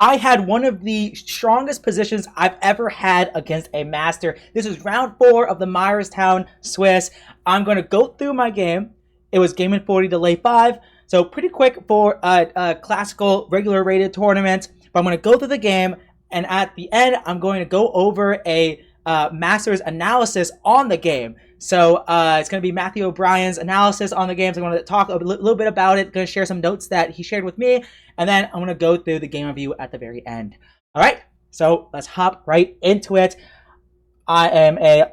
I had one of the strongest positions I've ever had against a master. This is round 4 of the Myerstown Swiss. I'm going to go through my game. It was game in 40 to lay 5. So pretty quick for a classical regular rated tournament. But I'm going to go through the game. And at the end, I'm going to go over a master's analysis on the game. So it's going to be Matthew O'Brien's analysis on the games. I'm going to talk a little bit about it. Going to share some notes that he shared with me. And then I'm going to go through the game review at the very end. All right, so let's hop right into it. I am a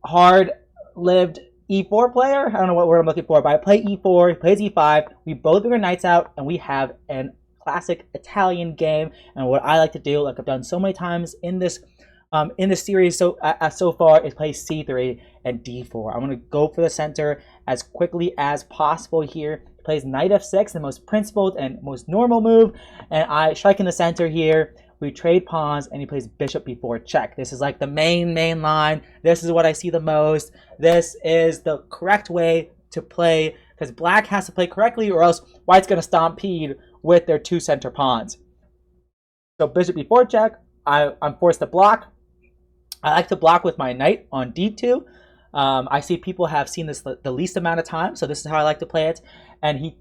hard-lived e4 player. I don't know what word I'm looking for, but I play e4, he plays e5. We both bring our knights out, and we have an classic Italian game. And what I like to do, like I've done so many times in this series so far, is play c3 and d4. I'm going to go for the center as quickly as possible here. He plays knight f6, the most principled and most normal move, and I strike in the center here. We trade pawns, and he plays bishop b4 check. This is like the main line. This is what I see the most. This is the correct way to play, because black has to play correctly, or else white's going to stampede with their 2 center pawns. So bishop b4 check. I'm forced to block. I like to block with my knight on d2. I see people have seen this the least amount of time, so this is how I like to play it. And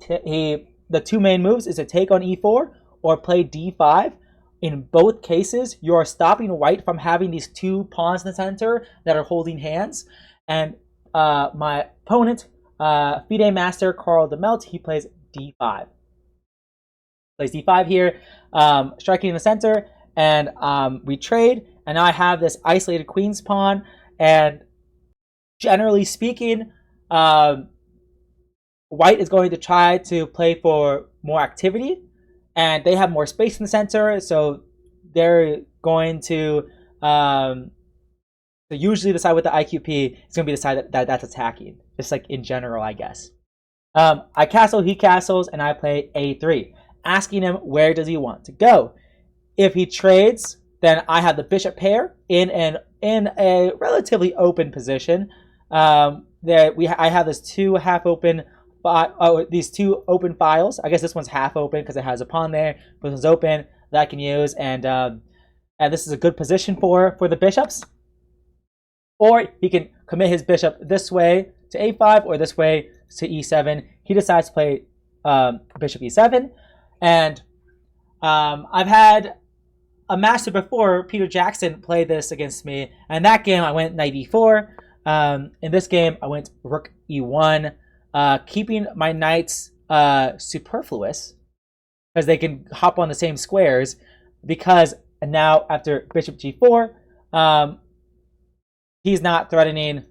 the 2 main moves is to take on e4 or play d5. In both cases, you are stopping white from having these 2 pawns in the center that are holding hands. And my opponent, FIDE Master Carl DeMelt, he plays d5. Plays d5 here, striking in the center, and we trade. And now I have this isolated queen's pawn, and generally speaking, white is going to try to play for more activity, and they have more space in the center, so they're going to usually the side with the IQP is going to be the side that's attacking, just like in general, I guess. I castle, he castles, and I play a3, asking him where does he want to go. If he trades, then I have the bishop pair in a relatively open position. I have this 2 half open, these 2 open files. I guess this one's half open because it has a pawn there, but this one's open that I can use, and this is a good position for the bishops. Or he can commit his bishop this way to a5 or this way to e7. He decides to play bishop e7, and I've had a master before, Peter Jackson, played this against me, and in that game I went knight e4. In this game I went rook e1, keeping my knights superfluous because they can hop on the same squares, because now after bishop g4, he's not threatening.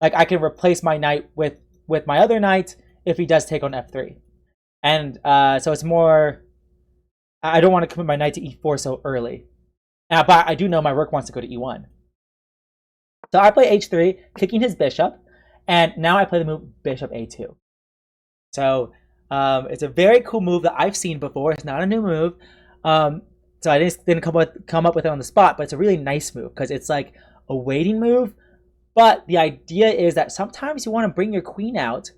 Like, I can replace my knight with my other knight if he does take on f3. And so it's more, I don't want to commit my knight to e4 so early. But I do know my rook wants to go to e1. So I play h3, kicking his bishop, and now I play the move bishop a2. So it's a very cool move that I've seen before. It's not a new move. So I didn't come up with it on the spot, but it's a really nice move because it's like a waiting move. But the idea is that sometimes you want to bring your queen out.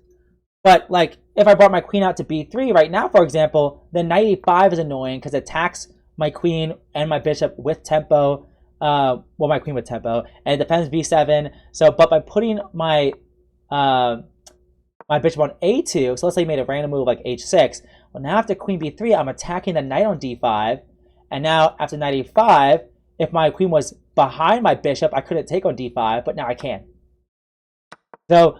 But like if I brought my queen out to b3 right now, for example, then knight a5 is annoying because it attacks my queen and my bishop with tempo. Well, my queen with tempo, and it defends b7. So, but by putting my my bishop on a2, so let's say you made a random move like h6. Well, now after queen b3, I'm attacking the knight on d5, and now after knight a5, if my queen was behind my bishop, I couldn't take on d5, but now I can. So,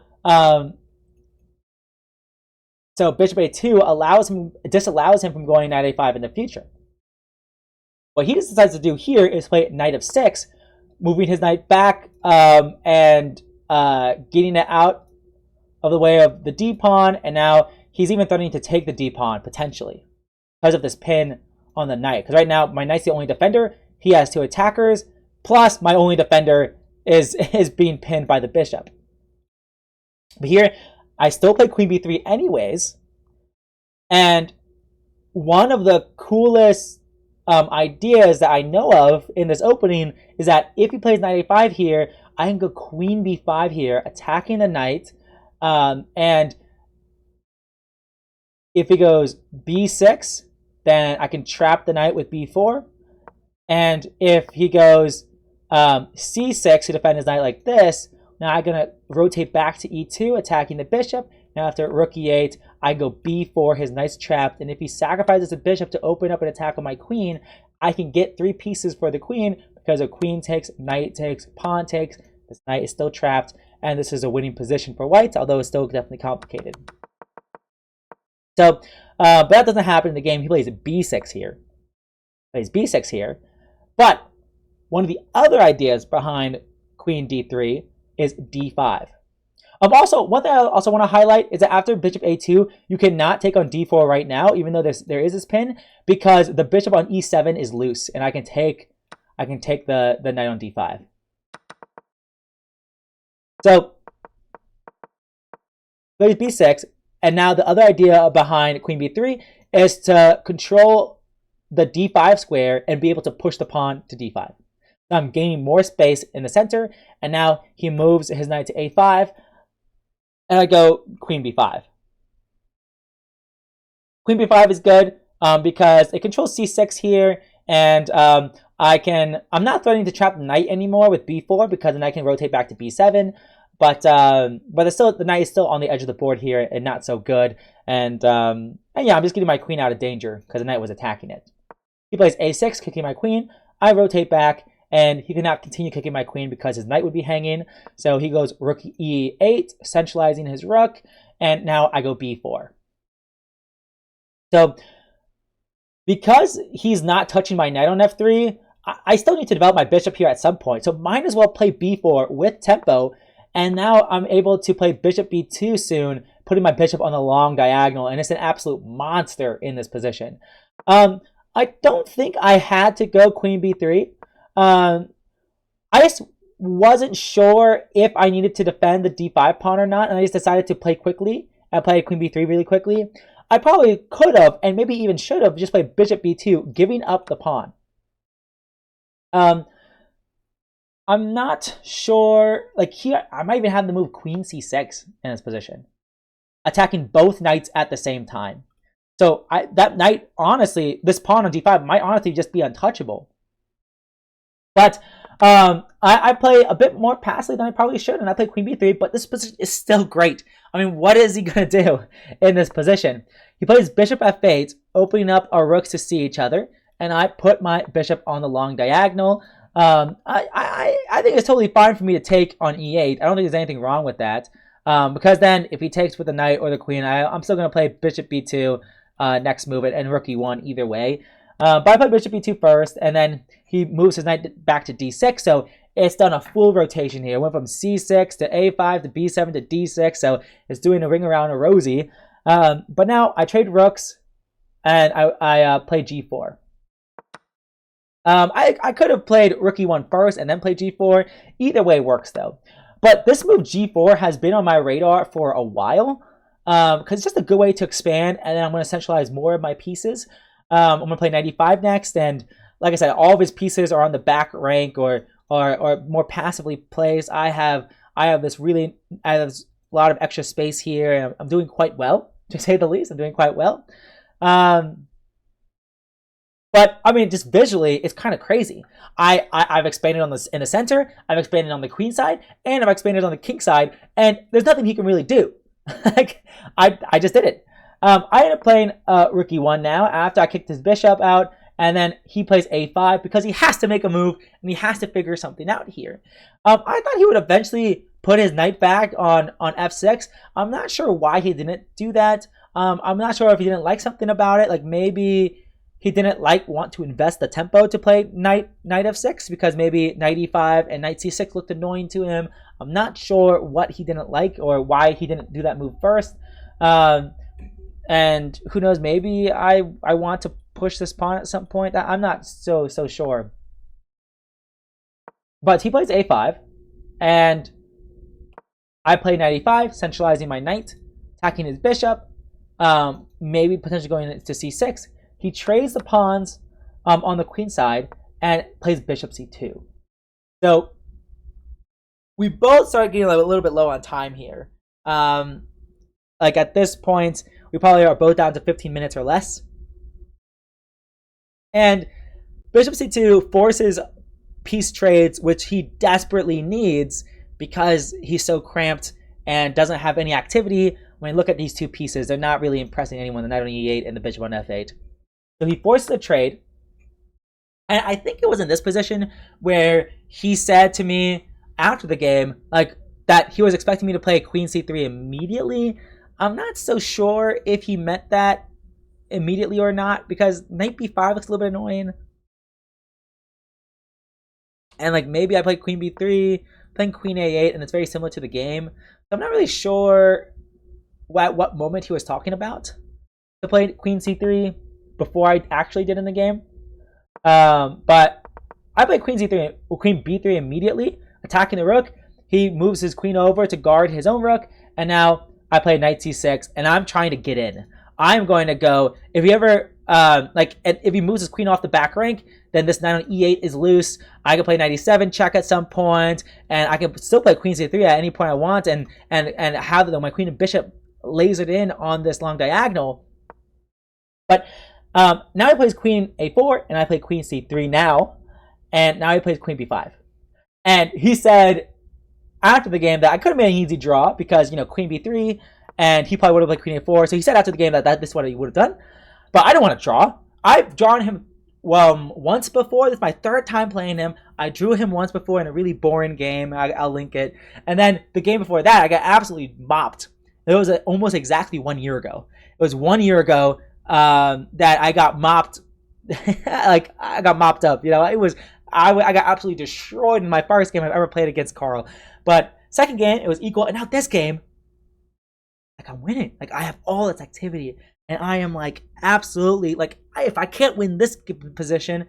so bishop a2 disallows him from going knight a5 in the future. What he decides to do here is play knight f6, moving his knight back and getting it out of the way of the d pawn, and now he's even threatening to take the d pawn potentially because of this pin on the knight. Because right now my knight's the only defender. He has 2 attackers, plus my only defender is being pinned by the bishop. But here I still play queen b3 anyways, and one of the coolest ideas that I know of in this opening is that if he plays knight a5 here, I can go queen b5 here, attacking the knight, and if he goes b6, then I can trap the knight with b4. And if he goes c6 to defend his knight like this, now I'm going to rotate back to e2, attacking the bishop. Now after rook e8, I go b4, his knight's trapped. And if he sacrifices a bishop to open up an attack on my queen, I can get 3 pieces for the queen because a queen takes, knight takes, pawn takes. This knight is still trapped, and this is a winning position for white, although it's still definitely complicated. So, but that doesn't happen in the game. He plays b6 here. Plays b6 here. But one of the other ideas behind queen d3 is d5. Also, one thing I also want to highlight is that after bishop a2, you cannot take on d4 right now, even though there is this pin, because the bishop on e7 is loose, and I can take the knight on d5. So, plays b6, and now the other idea behind queen b3 is to control the d5 square and be able to push the pawn to d5. Now I'm gaining more space in the center, and now he moves his knight to a5, and I go queen b5. Queen b5 is good because it controls c6 here, and I'm not threatening to trap the knight anymore with b4 because the knight can rotate back to b7, but the knight is still on the edge of the board here and not so good, and yeah, I'm just getting my queen out of danger because the knight was attacking it. He plays a6, kicking my queen. I rotate back, and he cannot continue kicking my queen because his knight would be hanging. So he goes rook e8, centralizing his rook, and now I go b4. So because he's not touching my knight on f3, I still need to develop my bishop here at some point. So might as well play b4 with tempo, and now I'm able to play bishop b2 soon, putting my bishop on the long diagonal, and it's an absolute monster in this position. I don't think I had to go queen b3. I just wasn't sure if I needed to defend the d5 pawn or not, and I just decided to play quickly and play queen b3 really quickly. I probably could have, and maybe even should have, just played bishop b2, giving up the pawn. I'm not sure, like here, I might even have the move queen c6 in this position, attacking both knights at the same time. So that knight, honestly, this pawn on d5 might honestly just be untouchable. But I play a bit more passively than I probably should, and I play queen b3, but this position is still great. I mean, what is he going to do in this position? He plays bishop f8, opening up our rooks to see each other, and I put my bishop on the long diagonal. I think it's totally fine for me to take on e8. I don't think there's anything wrong with that, because then if he takes with the knight or the queen, I'm still going to play bishop b2 next move it, and rook e1 either way. But I play bishop b2 first, and then he moves his knight back to d6, so it's done a full rotation here. It went from c6 to a5 to b7 to d6, so it's doing a ring around a rosy. But now I trade rooks, and I play g4. I could have played rook e1 first and then play g4. Either way works, though. But this move g4 has been on my radar for a while, because it's just a good way to expand, and then I'm going to centralize more of my pieces. I'm going to play 95 next, and like I said, all of his pieces are on the back rank or more passively placed. I have a lot of extra space here, and I'm doing quite well, to say the least. I'm doing quite well. But I mean, just visually, it's kind of crazy. I've expanded on this in the center, I've expanded on the queen side, and I've expanded on the king side, and there's nothing he can really do. Like I just did it. I end up playing rook e1 now after I kicked his bishop out, and then he plays a5 because he has to make a move and he has to figure something out here. I thought he would eventually put his knight back on f6. I'm not sure why he didn't do that. I'm not sure if he didn't like something about it, like maybe he didn't want to invest the tempo to play knight f6 because maybe knight e5 and knight c6 looked annoying to him. I'm not sure what he didn't like or why he didn't do that move first. And who knows, maybe I want to push this pawn at some point. I'm not so sure. But he plays a5, and I play knight e5, centralizing my knight, attacking his bishop, maybe potentially going to c6. He trades the pawns on the queen side and plays bishop c2. So we both start getting a little bit low on time here. Like at this point, we probably are both down to 15 minutes or less. And bishop c2 forces piece trades, which he desperately needs because he's so cramped and doesn't have any activity. When you look at these two pieces, they're not really impressing anyone, the knight on e8 and the bishop on f8. So he forces a trade. And I think it was in this position where he said to me after the game, like, that he was expecting me to play queen c3 immediately. I'm not so sure if he meant that immediately or not, because knight b5 looks a little bit annoying. And like maybe I played queen b3, playing queen a8, and it's very similar to the game. So I'm not really sure what moment he was talking about to play queen c3 before I actually did in the game. But I played queen b3 immediately, attacking the rook. He moves his queen over to guard his own rook, and now I play knight c6, and I'm trying to get in. I'm going to go, if he ever, if he moves his queen off the back rank, then this knight on e8 is loose. I can play knight e7 check at some point, and I can still play queen c3 at any point I want, and have my queen and bishop lasered in on this long diagonal. But now he plays queen a4, and I play queen c3 now, and now he plays queen b5. And he said after the game that I could have made an easy draw because, queen b3, and he probably would have played queen a4. So he said after the game that this is what he would have done. But I don't want to draw. I've drawn him once before. This is my third time playing him. I drew him once before in a really boring game. I'll link it. And then the game before that, I got absolutely mopped. It was almost exactly 1 year ago. It was 1 year ago that I got mopped. Like, I got mopped up. It was... I got absolutely destroyed in my first game I've ever played against Carl. But second game, it was equal. And now this game, like, I'm winning. Like, I have all its activity. And I am, like, absolutely, like, if I can't win this position,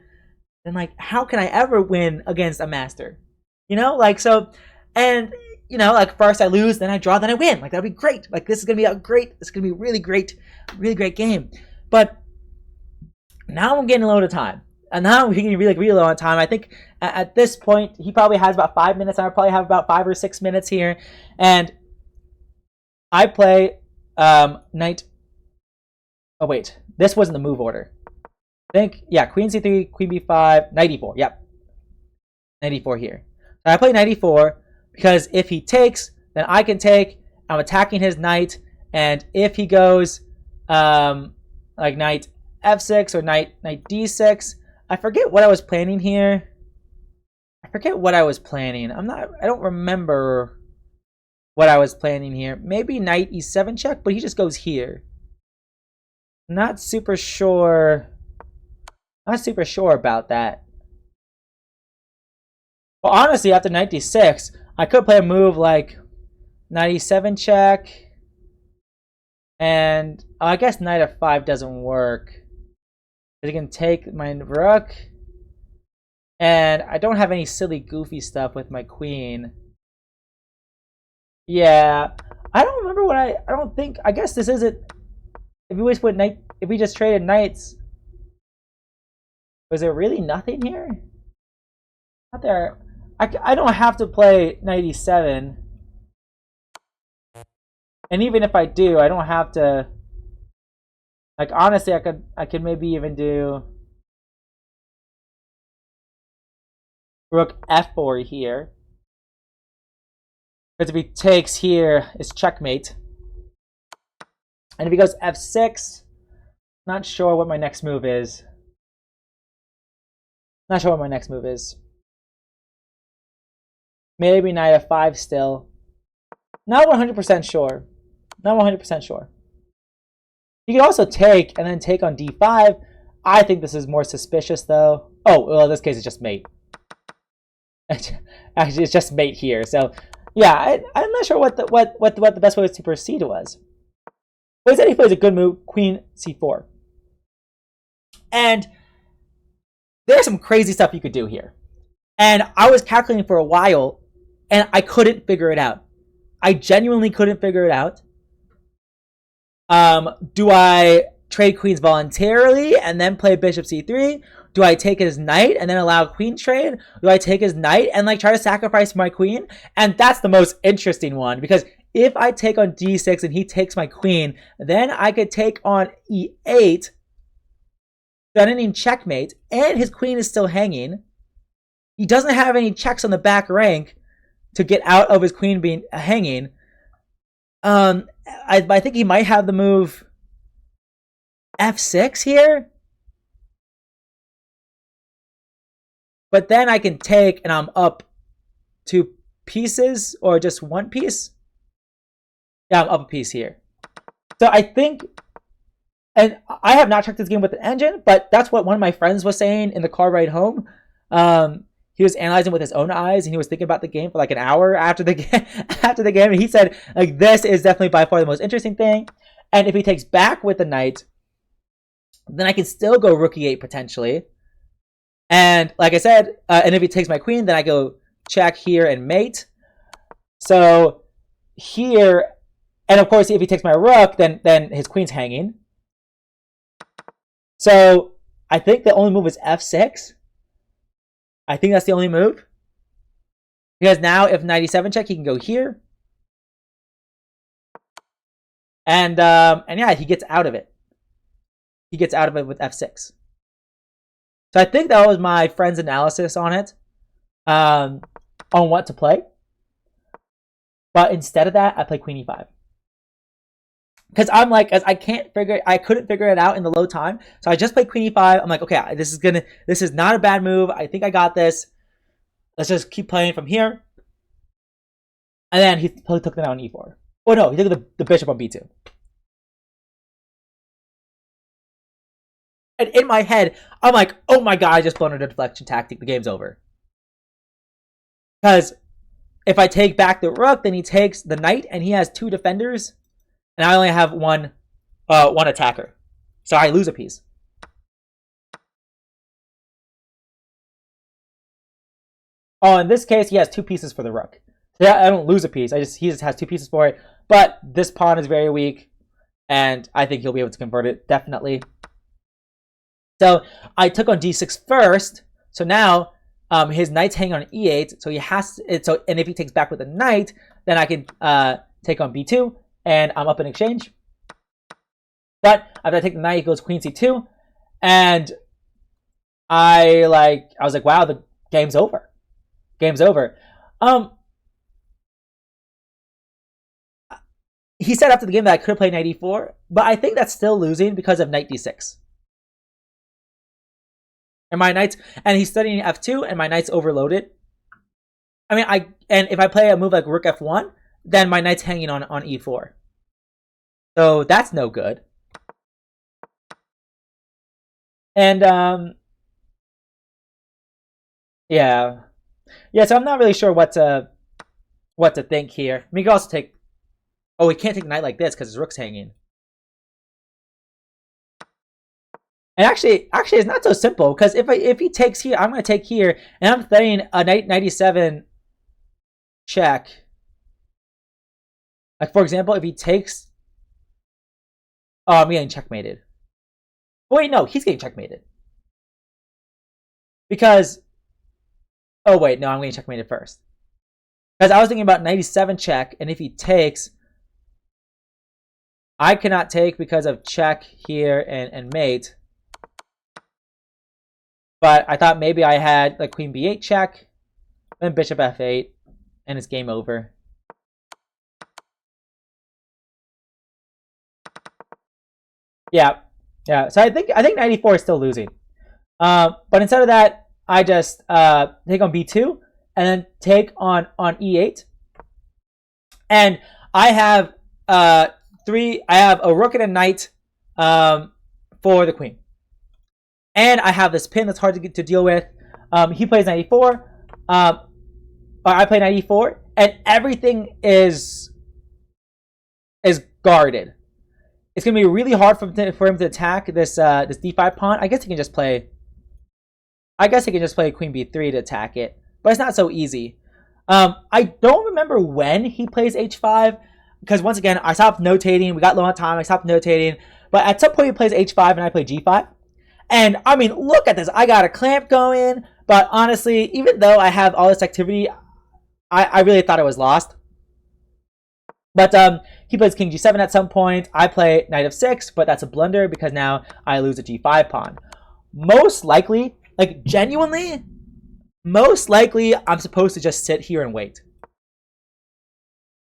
then, like, how can I ever win against a master? So, and, first I lose, then I draw, then I win. Like, that'd be great. Like, this is going to be a really great game. But now I'm getting a little bit of time. And now he can be really low on time. I think at this point, he probably has about 5 minutes. I probably have about 5 or 6 minutes here. And I play knight... Oh, wait. This wasn't the move order. I think, yeah, queen c3, queen b5, knight e4. Yep. Knight e4 here. So I play knight e4 because if he takes, then I can take. I'm attacking his knight. And if he goes like knight f6 or knight d6... I forget what I was planning here. I don't remember what I was planning here. Maybe knight e7 check, but he just goes here. Not super sure about that. Well, honestly, after knight d6, I could play a move like knight e7 check. And I guess knight f5 doesn't work. He can take my rook, and I don't have any silly goofy stuff with my queen. Yeah, I don't remember what I don't think. I guess this isn't. If we just traded knights, was there really nothing here? Not there. I don't have to play knight e7, and even if I do, I don't have to. Like, honestly, I could maybe even do rook f4 here. Because if he takes here, it's checkmate. And if he goes f6, not sure what my next move is. Maybe knight f5 still. Not 100% sure. You can also take and then take on d5. I think this is more suspicious, though. Oh, well, in this case, it's just mate. Actually, it's just mate here. So, yeah, I'm not sure what the best way to proceed was. But he said he plays a good move, queen c4. And there's some crazy stuff you could do here. And I was calculating for a while, and I couldn't figure it out. I genuinely couldn't figure it out. Do I trade queens voluntarily and then play bishop c3? Do I take his knight and then allow a queen trade? Do I take his knight and try to sacrifice my queen? And that's the most interesting one, because if I take on d6 and he takes my queen, then I could take on e8. threatening checkmate, and his queen is still hanging. He doesn't have any checks on the back rank to get out of his queen being hanging. I think he might have the move f6 here. But then I can take, and I'm up 2 pieces, or just 1 piece. Yeah, I'm up a piece here. So I think, and I have not checked this game with the engine, but that's what one of my friends was saying in the car ride home. He was analyzing with his own eyes, and he was thinking about the game for like an hour after the game. And he said, like, this is definitely by far the most interesting thing. And if he takes back with the knight, then I can still go rook e8 potentially. And like I said, and if he takes my queen, then I go check here and mate. So here, and of course, if he takes my rook, then his queen's hanging. So I think the only move is f6. I think that's the only move. Because now if knight e7 check, he can go here. And yeah, he gets out of it. He gets out of it with f6. So I think that was my friend's analysis on it. On what to play. But instead of that, I play queen e5. Because I'm like, I couldn't figure it out in the low time. So I just played queen e5. I'm like, okay, this is not a bad move. I think I got this. Let's just keep playing from here. And then he took the knight on e4. Oh no, he took the bishop on b2. And in my head, I'm like, oh my god, I just blown a deflection tactic. The game's over. Because if I take back the rook, then he takes the knight, and he has 2 defenders. And I only have one attacker. So I lose a piece. Oh, in this case, he has 2 pieces for the rook. So yeah, I don't lose a piece. He just has 2 pieces for it. But this pawn is very weak. And I think he'll be able to convert it, definitely. So I took on d6 first. So now his knight's hanging on e8. So he has to, and if he takes back with a knight, then I can take on b2. And I'm up in exchange. But after I take the knight, he goes queen c2. And I was like, wow, the game's over. Game's over. He said after the game that I could have played knight e4, but I think that's still losing because of knight d6. And he's studying f2, and my knight's overloaded. I mean, and if I play a move like rook f1, then my knight's hanging on e4. So that's no good. And yeah. So I'm not really sure what to think here. I mean, you can also take. Oh, we can't take the knight like this because his rook's hanging. And actually, it's not so simple because if he takes here, I'm going to take here, and I'm studying a knight e7 check. Like, for example, if he takes... Oh, I'm getting checkmated. Wait, no, he's getting checkmated. Because... Oh, wait, no, I'm getting checkmated first. Because I was thinking about knight e7 check, and if he takes... I cannot take because of check here and mate. But I thought maybe I had like queen b8 check, then bishop f8, and it's game over. Yeah. So I think knight e4 is still losing. But instead of that, I just take on b2 and then take on e8. And I have I have a rook and a knight for the queen. And I have this pin that's hard to deal with. He plays knight e4. I play knight e4, and everything is guarded. It's gonna be really hard for him to attack this this d5 pawn. I guess he can just play queen b3 to attack it, but it's not so easy. I don't remember when he plays h5 because once again I stopped notating. We got low on time. I stopped notating, but at some point he plays h5 and I play g5. And I mean, look at this. I got a clamp going, but honestly, even though I have all this activity, I really thought I was lost. But he plays king g7 at some point. I play knight f6, but that's a blunder because now I lose a g5 pawn. most likely, like genuinely, most likely I'm supposed to just sit here and wait.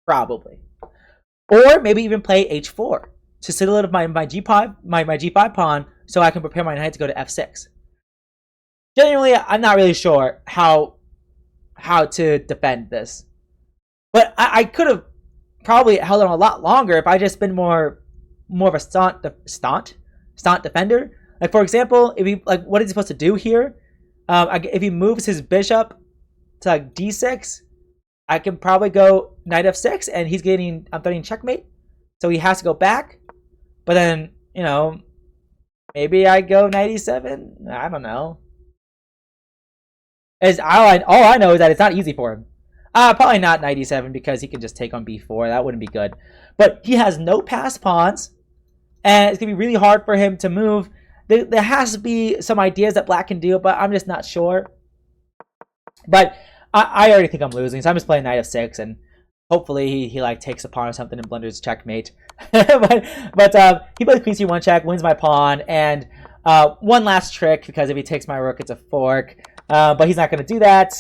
Probably. Or maybe even play h4 to solidify my g5 my g5 pawn so I can prepare my knight to go to f6. Genuinely, I'm not really sure how to defend this. But I could have probably held on a lot longer if I just been more of a stunt defender. Like for example, if he like what is he supposed to do here? If he moves his bishop to like d6, I can probably go knight f6, and I'm threatening checkmate, so he has to go back. But then maybe I go knight e7. I don't know. All I know is that it's not easy for him. Probably not knight e7 because he can just take on b4. That wouldn't be good. But he has no passed pawns, and it's going to be really hard for him to move. There has to be some ideas that black can do, but I'm just not sure. But I already think I'm losing, so I'm just playing knight f6, and hopefully he like takes a pawn or something and blunders checkmate. but he plays queen c1 check, wins my pawn, and one last trick, because if he takes my rook, it's a fork. But he's not going to do that.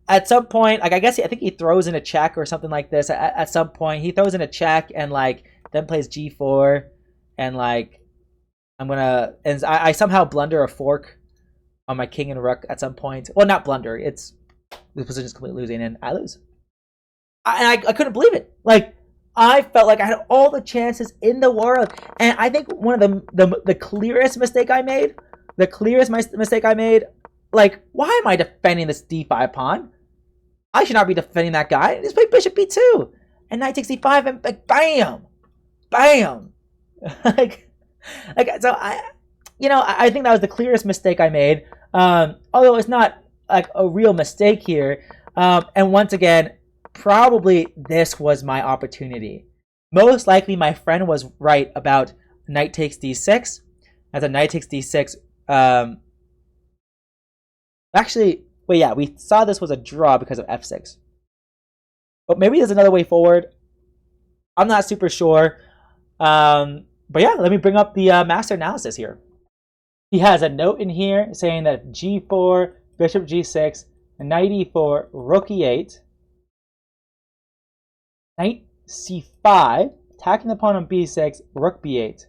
At some point, like I think he throws in a check or something like this. At some point, he throws in a check and like then plays g4, and like I somehow blunder a fork on my king and rook at some point. Well, not blunder. It's the position is completely losing, and I lose. I couldn't believe it. Like I felt like I had all the chances in the world, and I think one of the clearest mistake I made. The clearest mistake I made, like, why am I defending this d5 pawn? I should not be defending that guy. Just play bishop b2, and knight takes d5, and like, bam, bam. So I think that was the clearest mistake I made. Although it's not like a real mistake here. And once again, probably this was my opportunity. Most likely, my friend was right about knight takes d6. As a knight takes d6. Actually, wait, yeah, we saw this was a draw because of f6. But maybe there's another way forward. I'm not super sure. But yeah, let me bring up the master analysis here. He has a note in here saying that g4, bishop g6, knight e4, rook e8, knight c5, attacking the pawn on b6, rook b8.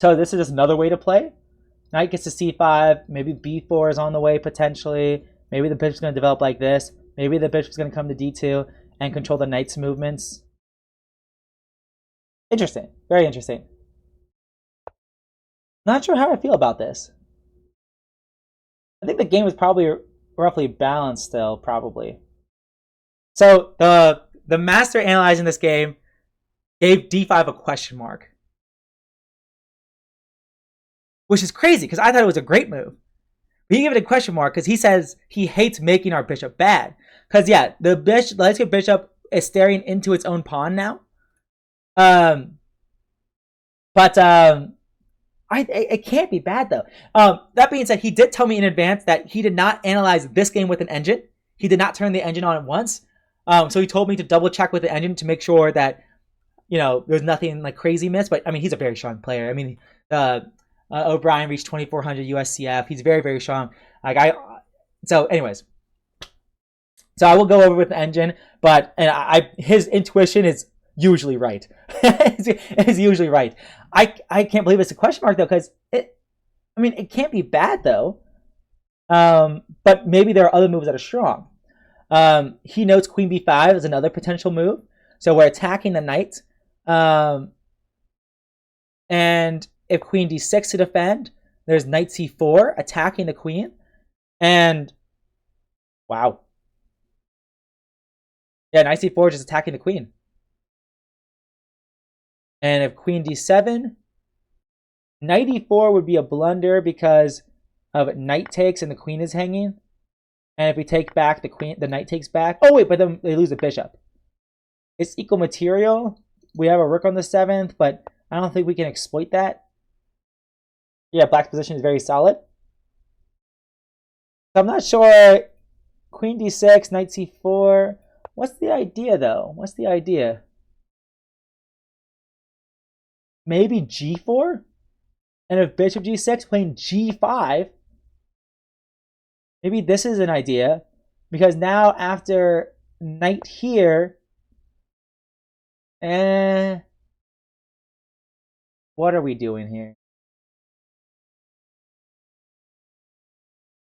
So this is just another way to play. Knight gets to c5, maybe b4 is on the way potentially. Maybe the bishop's going to develop like this. Maybe the bishop's going to come to d2 and control the knight's movements. Interesting. Very interesting. Not sure how I feel about this. I think the game is probably roughly balanced still, probably. So the master analyzing this game gave d5 a question mark. Which is crazy, because I thought it was a great move. But he gave it a question mark because he says he hates making our bishop bad. Because, yeah, the landscape bishop is staring into its own pawn now. It can't be bad, though. That being said, he did tell me in advance that he did not analyze this game with an engine. He did not turn the engine on at once. So he told me to double check with the engine to make sure that, there's nothing like crazy missed. But, I mean, he's a very strong player. I mean, O'Brien reached 2,400 USCF. He's very, very strong. So anyways, so I will go over with the engine, but his intuition is usually right. It's usually right. I can't believe it's a question mark though, because it can't be bad though. But maybe there are other moves that are strong. He notes Queen B5 is another potential move. So we're attacking the knight, and if Queen D6 to defend, there's Knight C4 attacking the Queen. And wow. Yeah, Knight C4 just attacking the Queen. And if Queen D7, Knight E4 would be a blunder because of Knight takes and the Queen is hanging. And if we take back the Knight takes back. Oh wait, but then they lose the bishop. It's equal material. We have a rook on the 7th, but I don't think we can exploit that. Yeah, black's position is very solid. So I'm not sure. Queen d6, knight c4. What's the idea, though? What's the idea? Maybe g4? And if bishop g6 playing g5, maybe this is an idea, because now after knight here, what are we doing here?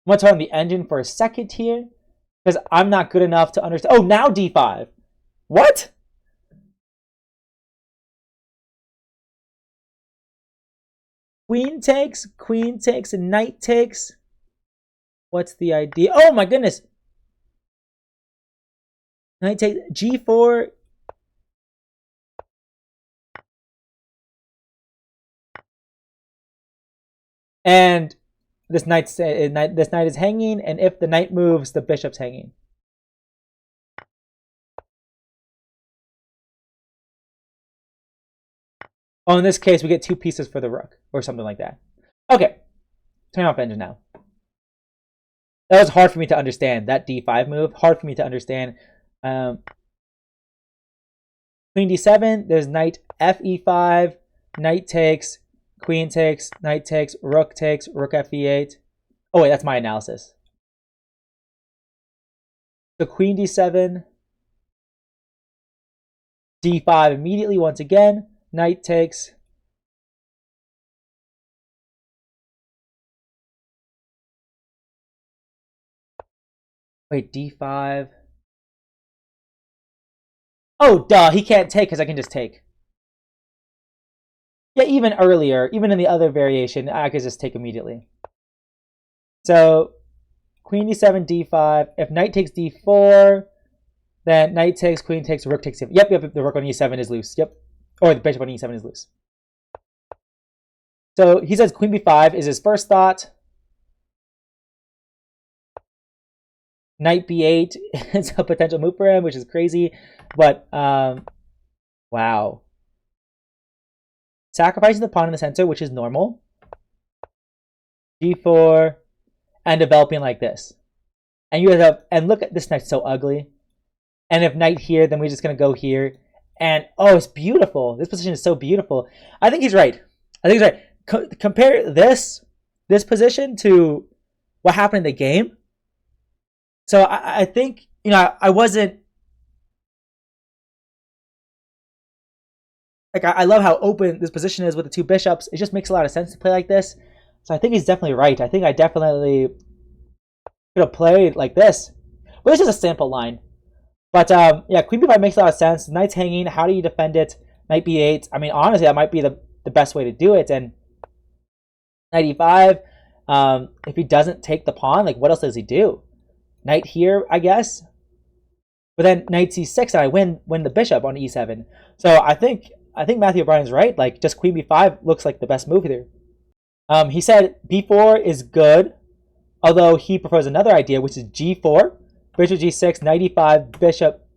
I'm going to turn on the engine for a second here, because I'm not good enough to understand. Oh, now d5. What? Queen takes, and knight takes. What's the idea? Oh my goodness. Knight takes, g4. And this knight is hanging, and if the knight moves, the bishop's hanging. Oh, in this case, we get 2 pieces for the rook, or something like that. Okay, turn off engine now. That was hard for me to understand, that d5 move. Hard for me to understand. Queen d7, there's knight fe5, knight takes, queen takes, knight takes, rook fe8. Oh wait, that's my analysis. So queen d7, d5 immediately once again, knight takes. Wait, d5. Oh, duh, he can't take because I can just take. Yeah, even earlier, even in the other variation, I could just take immediately. So, queen d7, d5. If knight takes d4, then knight takes, queen takes, rook takes. Yep, the rook on e7 is loose. Yep. Or the bishop on e7 is loose. So he says queen b5 is his first thought. Knight b8 is a potential move for him, which is crazy. But, wow. Sacrificing the pawn in the center, which is normal. g4, and developing like this. And you have, and look at this knight's so ugly. And if knight here, then we're just going to go here. And, oh, it's beautiful. This position is so beautiful. I think he's right. I think he's right. Compare this position to what happened in the game. So I think, you know, I wasn't, like, I love how open this position is with the 2 bishops. It just makes a lot of sense to play like this. So I think he's definitely right. I think I definitely could have played like this. But it's just a sample line. But, yeah, queen b5 makes a lot of sense. Knight's hanging. How do you defend it? Knight b8. I mean, honestly, that might be the best way to do it. And knight e5, if he doesn't take the pawn, like, what else does he do? Knight here, I guess. But then knight c6, and I win the bishop on e7. So I think Matthew O'Brien's right. Like, just queen b5 looks like the best move here. He said b4 is good, although he prefers another idea, which is g4, bishop g6, knight e5, bishop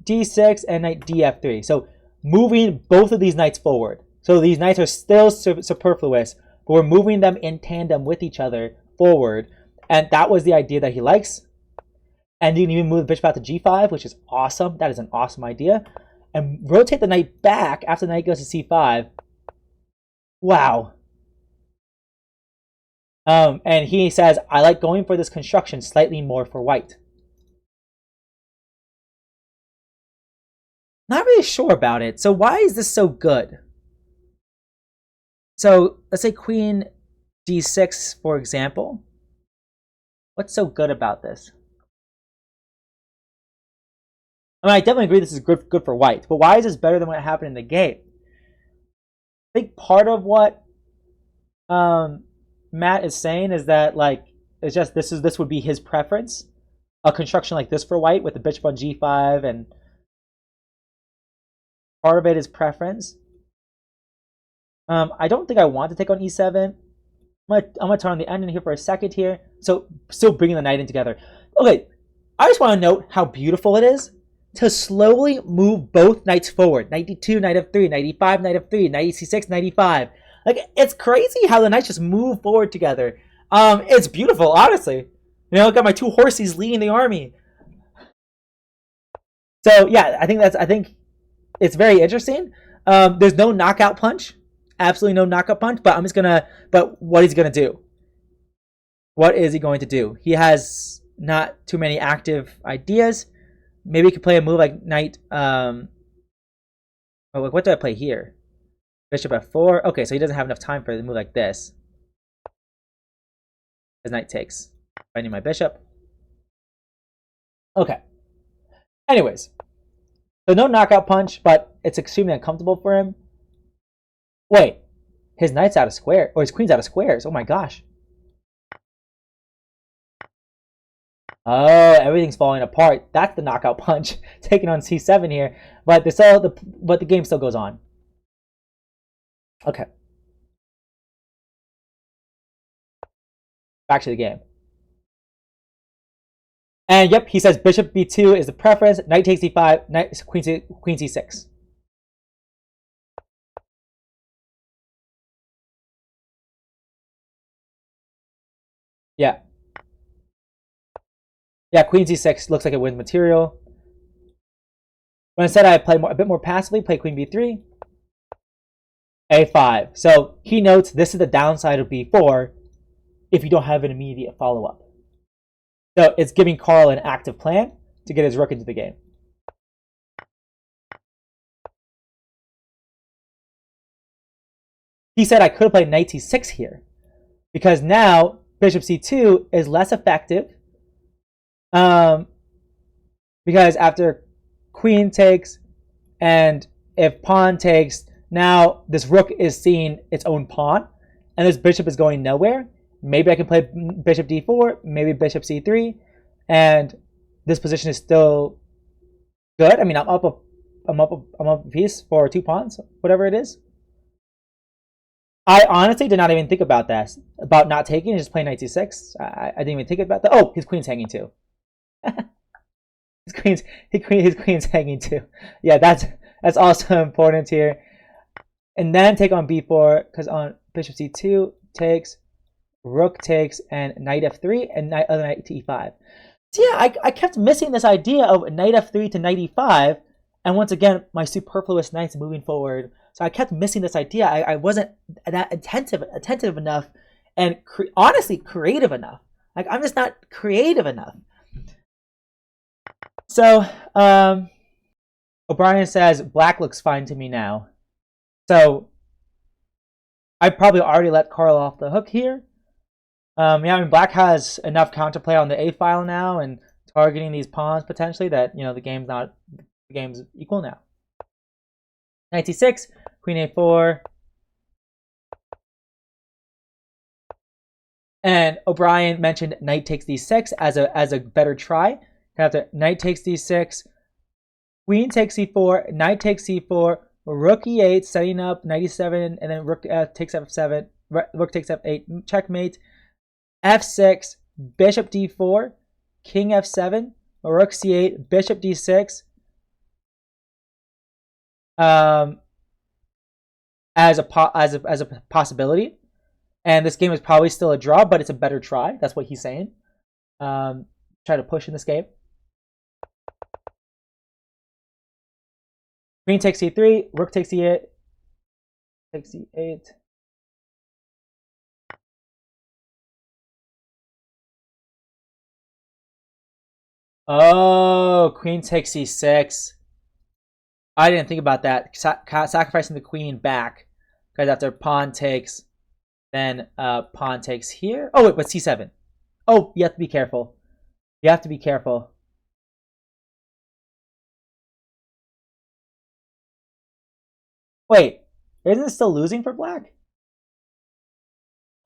d6, and knight df3. So moving both of these knights forward. So these knights are still superfluous, but we're moving them in tandem with each other forward. And that was the idea that he likes. And you can even move the bishop out to g5, which is awesome. That is an awesome idea. And rotate the knight back after the knight goes to c5. Wow. And he says, I like going for this construction slightly more for white. Not really sure about it. So why is this so good? So let's say queen d6, for example. What's so good about this? I mean, I definitely agree this is good for white, but why is this better than what happened in the game? I think part of what Matt is saying is that, like, it's just this would be his preference, a construction like this for white with the bishop on g5, and part of it is preference. I don't think I want to take on e7. I'm gonna turn on the engine here for a second here. So still bringing the knight in together. Okay, I just want to note how beautiful it is to slowly move both knights forward. Knight d2, knight f3, knight e5, knight f3, knight c6, knight e5. Like, it's crazy how the knights just move forward together. It's beautiful, honestly. You know, I got my 2 horses leading the army. So yeah, I think it's very interesting. There's no knockout punch absolutely no knockout punch, but but what is he gonna do? What is he going to do? He has not too many active ideas. Maybe he could play a move like knight. What do I play here? Bishop f4. Okay, so he doesn't have enough time for a move like this. His knight takes. Finding my bishop. Okay. Anyways, so no knockout punch, but it's extremely uncomfortable for him. Wait, his knight's out of square, or his queen's out of squares. Oh my gosh. Oh, everything's falling apart. That's the knockout punch taking on c7 here, but the game still goes on. Okay. Back to the game. And yep, he says bishop b2 is the preference. Knight takes d5. Knight queen c6. Yeah. Yeah, queen c6 looks like it wins material. But instead, I play a bit more passively. Play queen b3. a5. So he notes this is the downside of b4 if you don't have an immediate follow-up. So it's giving Carl an active plan to get his rook into the game. He said I could have played knight c6 here because now bishop c2 is less effective because after queen takes and if pawn takes, now this rook is seeing its own pawn and this bishop is going nowhere. Maybe I can play bishop d4, maybe bishop c3, and this position is still good. I mean, I'm up a piece for 2 pawns, whatever it is. I honestly did not even think about that, about not taking, just playing knight c6. I didn't even think about that. Oh, his queen's hanging too. his queen's hanging too. Yeah, that's also important here. And then take on b4 because on bishop c2 takes. Rook takes and knight f3 and knight to e5. So yeah, I kept missing this idea of knight f3 to knight e5, and once again my superfluous knights moving forward. So I kept missing this idea. I wasn't that attentive enough, and honestly creative enough. Like I'm just not creative enough. So O'Brien says black looks fine to me now. So I probably already let Carl off the hook here. Yeah, I mean, black has enough counterplay on the A file now and targeting these pawns potentially that, you know, the game's equal now. Knight c6, queen a4. And O'Brien mentioned knight takes d6 as a better try. After knight takes d6, queen takes c4, knight takes c4, rook e8, setting up knight e7, and then rook takes f7, rook takes f8, checkmate. f6, bishop d4, king f7, rook c8, bishop d6, as a possibility. And this game is probably still a draw, but it's a better try. That's what he's saying. Try to push in this game. Queen takes c3, rook takes e8, takes e8. Oh, queen takes c6. I didn't think about that. Sacrificing the queen back. Because after pawn takes, then pawn takes here. Oh, wait, but c7. Oh, you have to be careful. You have to be careful. Wait, isn't it still losing for black?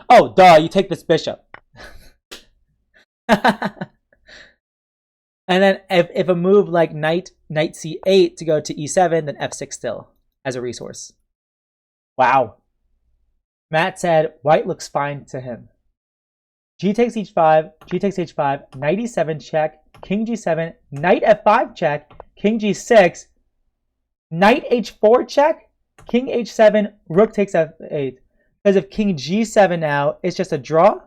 Oh, duh, you take this bishop. And then if a move like knight c8 to go to e7, then f6 still as a resource. Wow. Matt said white looks fine to him. G takes h5, G takes h5, knight e7 check, king g7, knight f5 check, king g6, knight h4 check, king h7, rook takes f8. Because if king g7 now, it's just a draw.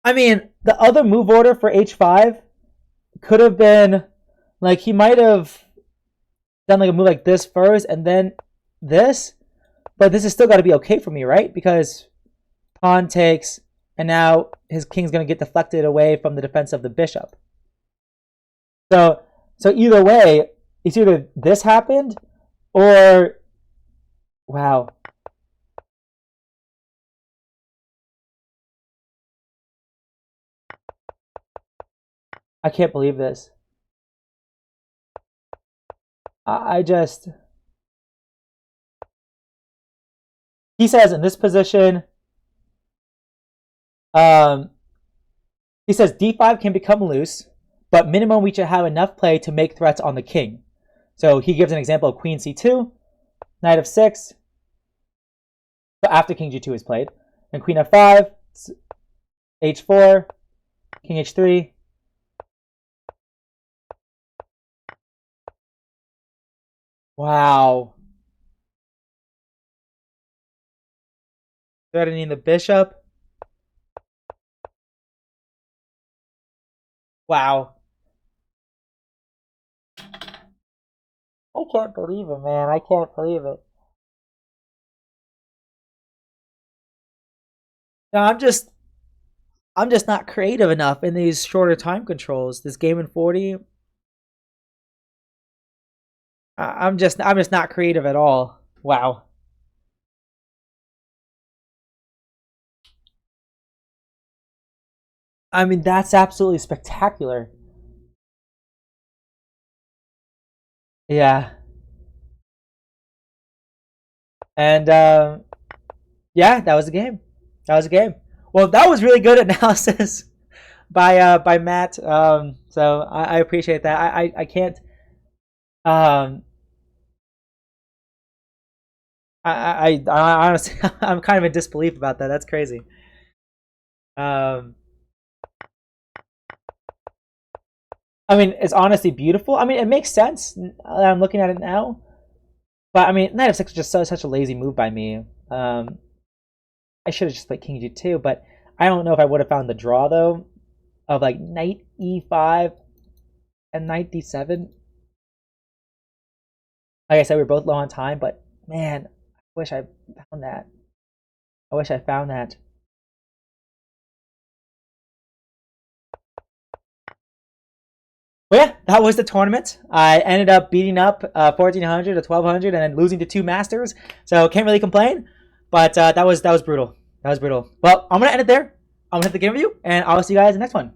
I mean, the other move order for h5 could have been, like, he might have done like a move like this first, and then this, but this is still got to be okay for me, right? Because pawn takes, and now his king's going to get deflected away from the defense of the bishop. So either way, it's either this happened or, wow. I can't believe this. I just, he says in this position, he says d5 can become loose, but minimum we should have enough play to make threats on the king. So he gives an example of queen c2, knight f6, but after king g2 is played, and queen f5, h4, king h3. Wow. Threatening the bishop. Wow. I can't believe it, man. I can't believe it. No, I'm just not creative enough in these shorter time controls. This game in 40, I'm just not creative at all. Wow. I mean, that's absolutely spectacular. Yeah. And yeah, that was the game. That was a game. Well, that was really good analysis by Matt. So I appreciate that. I can't. Um, I honestly I'm kind of in disbelief about that. That's crazy. Um, I mean, it's honestly beautiful. I mean, it makes sense. I'm looking at it now, but I mean, knight f6 is just such a lazy move by me. I should have just played king g2, but I don't know if I would have found the draw though of like knight e5 and knight d7. Like I said, we were both low on time, but man, I wish I found that. I wish I found that. But yeah, that was the tournament. I ended up beating up 1400 to 1200 and then losing to two masters. So can't really complain. But that was brutal. That was brutal. Well, I'm gonna end it there. I'm gonna hit the game review, and I'll see you guys in the next one.